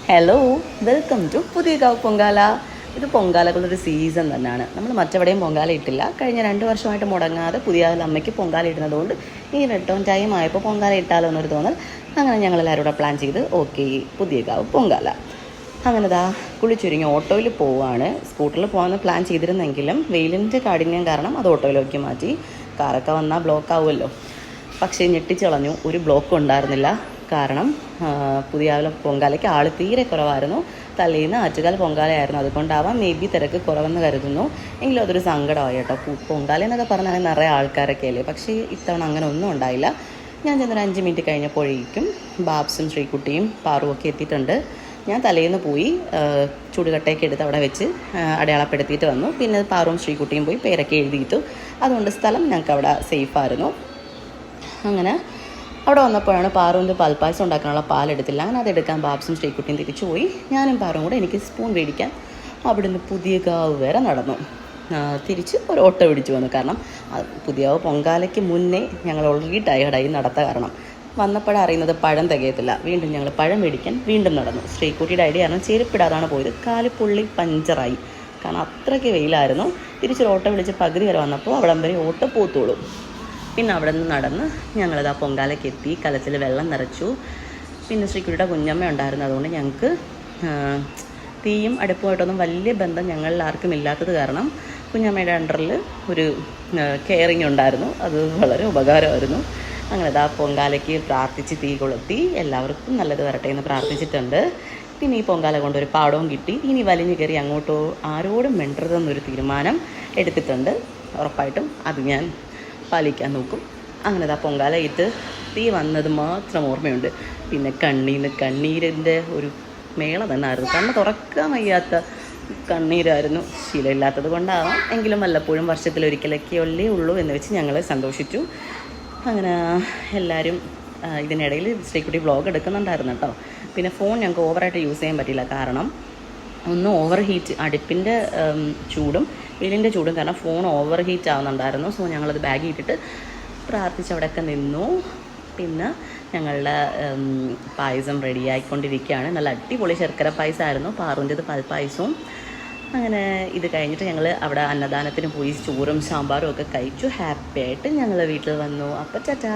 Hello, welcome to Puthiyakavu Pongala. ഇത് പൊങ്കാലകളുടെ season തന്നെയാണ്. നമ്മൾ മറ്റെവിടെയും പൊങ്കാല ഇട്ടില്ല. കഴിഞ്ഞ 2 വർഷമായിട്ട് മുടങ്ങാതെ പുതിയ അമ്മയ്ക്ക് പൊങ്കാല ഇടുന്നതുകൊണ്ട് ഈ റിട്ടേൺ ടൈം ആയപ്പോൾ പൊങ്കാല ഇട്ടാലോ എന്നൊരു തോന്നൽ. അങ്ങനെ ഞങ്ങളെല്ലാവരും കൂടെ പ്ലാൻ ചെയ്ത് ഓക്കെ പുതിയകാവ് പൊങ്കാല. അങ്ങനെ കുളിച്ചൊരുങ്ങി ഓട്ടോയിൽ പോവുകയാണ്. സ്കൂട്ടറിൽ പോകാമെന്ന് പ്ലാൻ ചെയ്തിരുന്നെങ്കിലും വെയിലിൻ്റെ കാഠിന്യം കാരണം അത് ഓട്ടോയിലേക്ക് മാറ്റി. കാറൊക്കെ വന്നാൽ ബ്ലോക്ക് ആവുമല്ലോ. പക്ഷേ ഞെട്ടിച്ച് കളഞ്ഞു, ഒരു ബ്ലോക്കും ഉണ്ടായിരുന്നില്ല. കാരണം പുതിയ പൊങ്കാലയ്ക്ക് ആൾ തീരെ കുറവായിരുന്നു. തലേന്ന് ആറ്റുകാൽ പൊങ്കാലയായിരുന്നു, അതുകൊണ്ടാവാം മേ ബി തിരക്ക് കുറവെന്ന് കരുതുന്നു. എങ്കിലും അതൊരു സങ്കടമായി കേട്ടോ. പൊങ്കാല എന്നൊക്കെ പറഞ്ഞാൽ നിറയെ ആൾക്കാരൊക്കെ അല്ലേ. പക്ഷേ ഇത്തവണ അങ്ങനെ ഒന്നും ഉണ്ടായില്ല. ഞാൻ ചെന്നൊരു 5 മിനിറ്റ് കഴിഞ്ഞപ്പോഴേക്കും ബാബ്സും ശ്രീകുട്ടിയും പാറുമൊക്കെ എത്തിയിട്ടുണ്ട്. ഞാൻ തലേന്ന് പോയി ചുടുകട്ടയൊക്കെ എടുത്ത് അവിടെ വെച്ച് അടയാളപ്പെടുത്തിയിട്ട് വന്നു. പിന്നെ പാറുവും ശ്രീകുട്ടിയും പോയി പേരൊക്കെ എഴുതിയിട്ടു. അതുകൊണ്ട് സ്ഥലം ഞങ്ങൾക്ക് അവിടെ സേഫായിരുന്നു. അങ്ങനെ അവിടെ വന്നപ്പോഴാണ് പാറുവിൻ്റെ പാൽപ്പായസം ഉണ്ടാക്കാനുള്ള പാലെടുത്തില്ല. അങ്ങനെ അതെടുക്കാൻ ബാബ്സും ശ്രീകുട്ടിയും തിരിച്ചു പോയി. ഞാനും പാറും കൂടെ എനിക്ക് സ്പൂൺ മേടിക്കാൻ അവിടുന്ന് പുതിയകാവ് വരെ നടന്നു. തിരിച്ച് ഒരു ഓട്ടോ പിടിച്ചു വന്നു. കാരണം പുതിയകാവ് പൊങ്കാലയ്ക്ക് മുന്നേ ഞങ്ങൾ ഓൾറെഡി ടയേർഡായി നടത്ത കാരണം. വന്നപ്പോഴറിയുന്നത് പഴം തികയത്തില്ല. വീണ്ടും ഞങ്ങൾ പഴം മേടിക്കാൻ വീണ്ടും നടന്നു. ശ്രീകുട്ടിയുടെ ഐഡിയ കാരണം ചെരുപ്പിടാതാണ് പോയത്. കാല് പുള്ളി പഞ്ചറായി, കാരണം അത്രയ്ക്ക് വെയിലായിരുന്നു. തിരിച്ചൊരു ഓട്ടോ വിളിച്ച് പകുതി വരെ വന്നപ്പോൾ അവിടം വരെ ഓട്ടോ പോത്തോളൂ. പിന്നെ അവിടെ നിന്ന് നടന്ന് ഞങ്ങളിതാ പൊങ്കാലയ്ക്ക് എത്തി. കലത്തിൽ വെള്ളം നിറച്ചു. പിന്നെ ശ്രീകുട്ടിയുടെ കുഞ്ഞമ്മ ഉണ്ടായിരുന്നു. അതുകൊണ്ട് ഞങ്ങൾക്ക് തീയും അടുപ്പുമായിട്ടൊന്നും വലിയ ബന്ധം ഞങ്ങളിൽ ആർക്കും ഇല്ലാത്തത് കാരണം കുഞ്ഞമ്മയുടെ അണ്ടറിൽ ഒരു കെയറിങ് ഉണ്ടായിരുന്നു. അത് വളരെ ഉപകാരമായിരുന്നു. അങ്ങനെ ഇതാ പൊങ്കാലയ്ക്ക് പ്രാർത്ഥിച്ച് തീ കൊളുത്തി. എല്ലാവർക്കും നല്ലത് വരട്ടെ എന്ന് പ്രാർത്ഥിച്ചിട്ടുണ്ട്. പിന്നെ ഈ പൊങ്കാല കൊണ്ടൊരു പാടവും കിട്ടി. ഇനി വലിഞ്ഞു കയറി അങ്ങോട്ടോ ആരോടും മിണ്ടരുതെന്നൊരു തീരുമാനം എടുത്തിട്ടുണ്ട്. ഉറപ്പായിട്ടും അത് ഞാൻ പാലിക്കാൻ നോക്കും. അങ്ങനെ പൊങ്കാല ഇട്ട് തീ വന്നത് മാത്രം ഓർമ്മയുണ്ട്. പിന്നെ കണ്ണീരിൻ്റെ ഒരു മേള തന്നെ ആയിരുന്നു. കണ്ണ് തുറക്കാൻ വയ്യാത്ത കണ്ണീരായിരുന്നു. ശീലമില്ലാത്തത് കൊണ്ടാവാം, എങ്കിലും വല്ലപ്പോഴും വർഷത്തിലൊരിക്കലൊക്കെ ഉള്ളൂ എന്ന് വെച്ച് ഞങ്ങൾ സന്തോഷിച്ചു. അങ്ങനെ എല്ലാവരും ഇതിനിടയിൽ ശ്രീകുട്ടി വ്ളോഗ് എടുക്കുന്നുണ്ടായിരുന്നു കേട്ടോ. പിന്നെ ഫോൺ ഞങ്ങൾക്ക് ഓവറായിട്ട് യൂസ് ചെയ്യാൻ പറ്റില്ല. കാരണം ഒന്ന് ഓവർ ഹീറ്റ്, അടുപ്പിൻ്റെ ചൂടും വെയിലിൻ്റെ ചൂടും കാരണം ഫോൺ ഓവർ ഹീറ്റ് ആവുന്നുണ്ടായിരുന്നു. സോ ഞങ്ങളത് ബാഗിൽ ഇട്ടിട്ട് പ്രാർത്ഥിച്ച് അവിടെയൊക്കെ നിന്നു. പിന്നെ ഞങ്ങളുടെ പായസം റെഡിയായിക്കൊണ്ടിരിക്കുകയാണ്. നല്ല അടിപൊളി ശർക്കര പായസമായിരുന്നു. പാറുൻ്റെത് പാൽപ്പായസവും. അങ്ങനെ ഇത് കഴിഞ്ഞിട്ട് ഞങ്ങൾ അവിടെ അന്നദാനത്തിന് പോയി ചോറും സാമ്പാറും ഒക്കെ കഴിച്ചു. ഹാപ്പി ആയിട്ട് ഞങ്ങൾ വീട്ടിൽ വന്നു. അപ്പം ടാറ്റാ.